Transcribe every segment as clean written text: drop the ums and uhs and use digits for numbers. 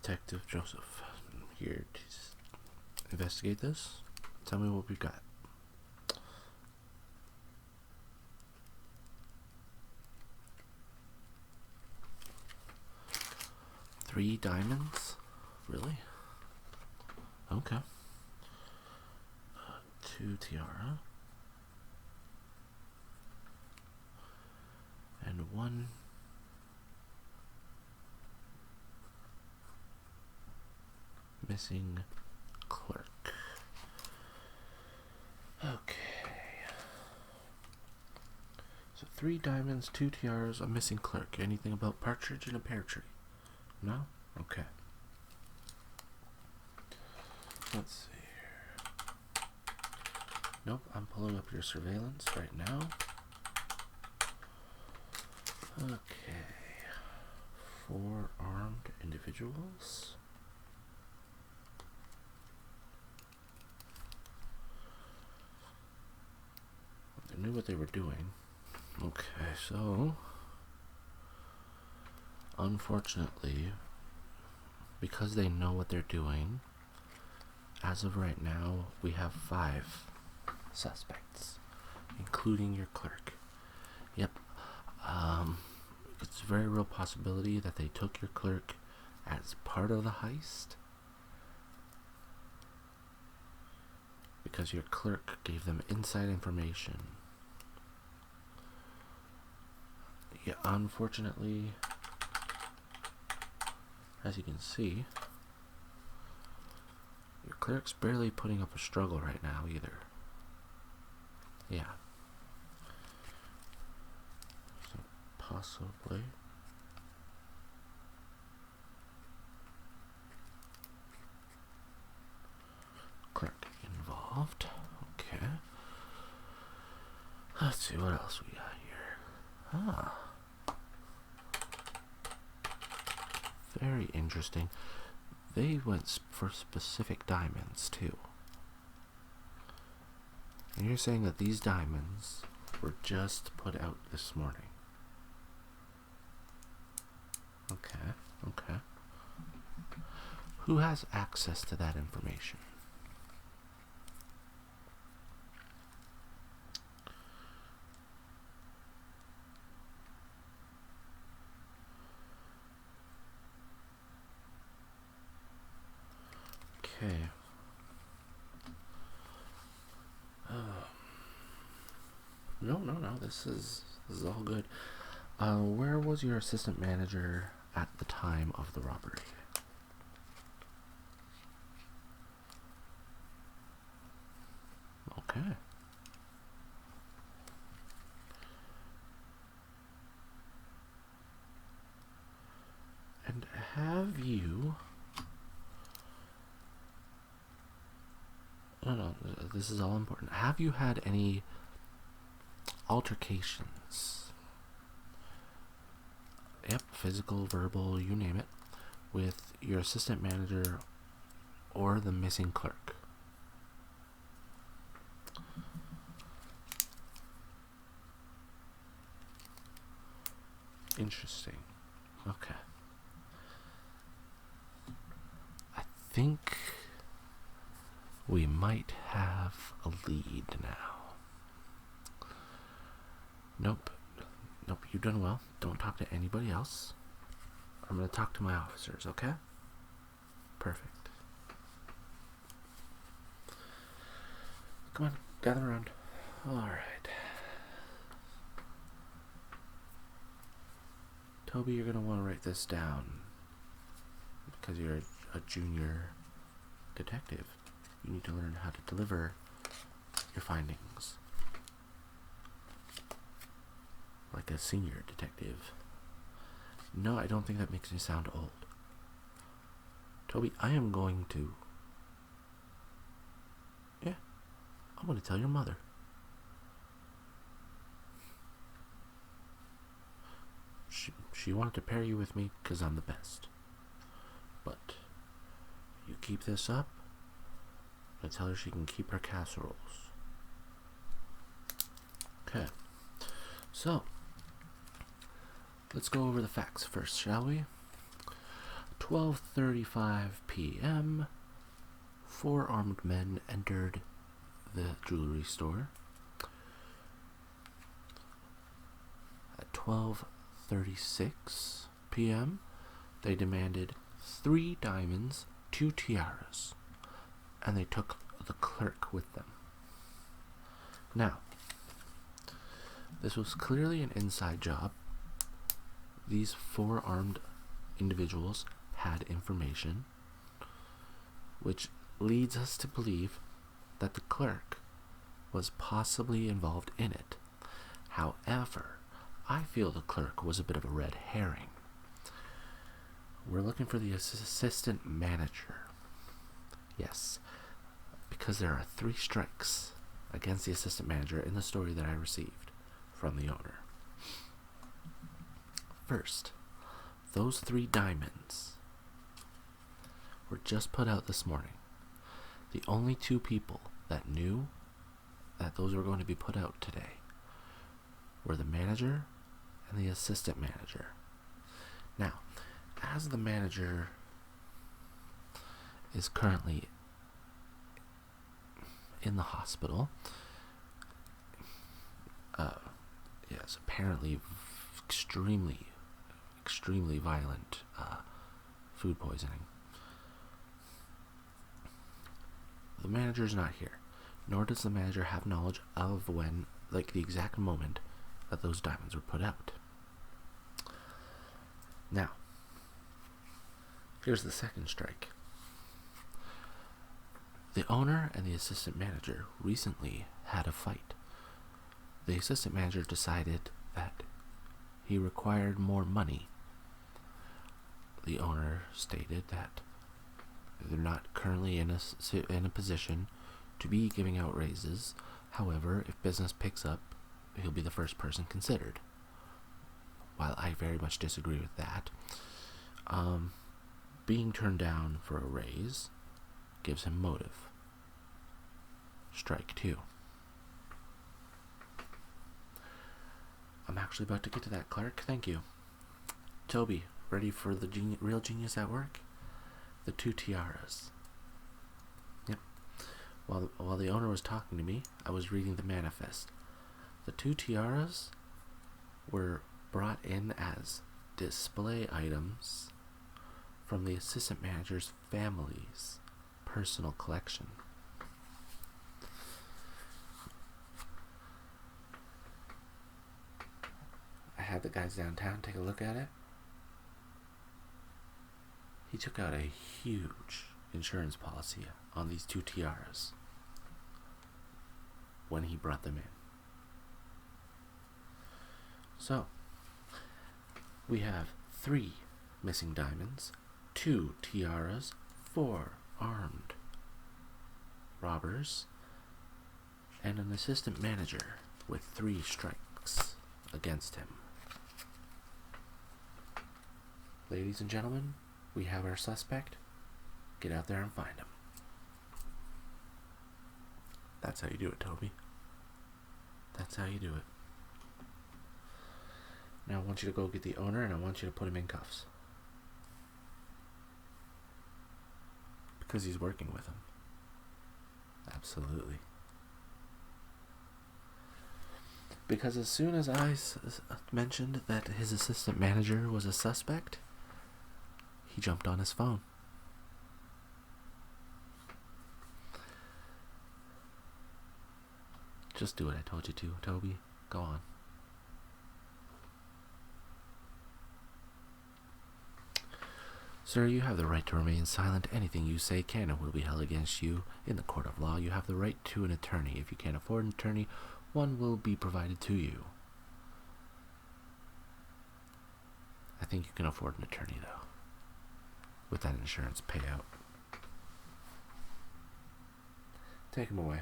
Detective Joseph here to investigate this. Tell me what we've got. Three diamonds? Really? Okay. Two tiara. And one missing clerk. Okay. So 3 diamonds, 2 tiaras, a missing clerk. Anything about partridge in a pear tree? No? Okay. Let's see here. Nope, I'm pulling up your surveillance right now. Okay. 4 armed individuals. They knew what they were doing. Okay, so unfortunately, because they know what they're doing, as of right now, we have 5 suspects, including your clerk. Yep. It's a very real possibility that they took your clerk as part of the heist, because your clerk gave them inside information. Yeah, unfortunately, as you can see, your clerk's barely putting up a struggle right now either. Yeah. So possibly clerk involved. Okay. Let's see what else we got here. Ah. Very interesting. They went for specific diamonds too. And you're saying that these diamonds were just put out this morning. Okay, okay. Who has access to that information? Okay. No. This is all good. Where was your assistant manager at the time of the robbery? Okay. And have you... No, this is all important. Have you had any altercations? Yep, physical, verbal, you name it, with your assistant manager or the missing clerk? Interesting. Okay. I think we might have a lead now. Nope, you've done well. Don't talk to anybody else. I'm going to talk to my officers, okay? Perfect. Come on, gather around. Alright. Toby, you're going to want to write this down, because you're a junior detective. You need to learn how to deliver your findings like a senior detective. No, I don't think that makes me sound old. Toby, I am going to... Yeah, I'm going to tell your mother. She wanted to pair you with me because I'm the best. But you keep this up, I tell her she can keep her casseroles. Okay. So, let's go over the facts first, shall we? 12:35 p.m., 4 armed men entered the jewelry store. At 12:36 p.m., they demanded 3 diamonds, 2 tiaras, and they took the clerk with them. Now, this was clearly an inside job. These 4 armed individuals had information, which leads us to believe that the clerk was possibly involved in it. However, I feel the clerk was a bit of a red herring. We're looking for the assistant manager. Yes, because there are 3 strikes against the assistant manager in the story that I received from the owner. First, those 3 diamonds were just put out this morning. The only 2 people that knew that those were going to be put out today were the manager and the assistant manager. Now, as the manager is currently in the hospital, yes, apparently extremely violent food poisoning. The manager's not here, nor does the manager have knowledge of when, like, the exact moment that those diamonds were put out. Now, here's the second strike. The owner and the assistant manager recently had a fight. The assistant manager decided that he required more money. The owner stated that they're not currently in a position to be giving out raises. However, if business picks up, he'll be the first person considered. While I very much disagree with that, being turned down for a raise gives him motive. Strike 2. I'm actually about to get to that, Clark. Thank you. Toby, ready for the real genius at work? The 2 tiaras. Yep. While the owner was talking to me, I was reading the manifest. The 2 tiaras were brought in as display items from the assistant manager's family's personal collection. I had the guys downtown take a look at it. He took out a huge insurance policy on these 2 tiaras when he brought them in. So, we have 3 missing diamonds, 2 tiaras, 4 armed robbers, and an assistant manager with 3 strikes against him. Ladies and gentlemen, we have our suspect. Get out there and find him. That's how you do it, Toby. That's how you do it. Now I want you to go get the owner and I want you to put him in cuffs. Because he's working with him. Absolutely. Because as soon as I mentioned that his assistant manager was a suspect, he jumped on his phone. Just do what I told you to, Toby. Go on. Sir, you have the right to remain silent. Anything you say can and will be held against you in the court of law. You have the right to an attorney. If you can't afford an attorney, one will be provided to you. I think you can afford an attorney, though, with that insurance payout. Take him away.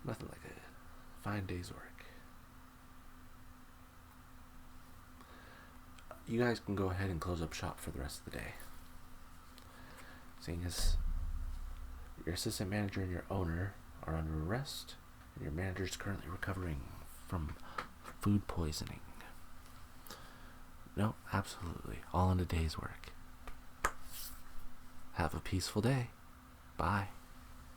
Nothing like a fine day's work. You guys can go ahead and close up shop for the rest of the day. Seeing as your assistant manager and your owner are under arrest, and your manager is currently recovering from food poisoning. No, absolutely. All in a day's work. Have a peaceful day. Bye.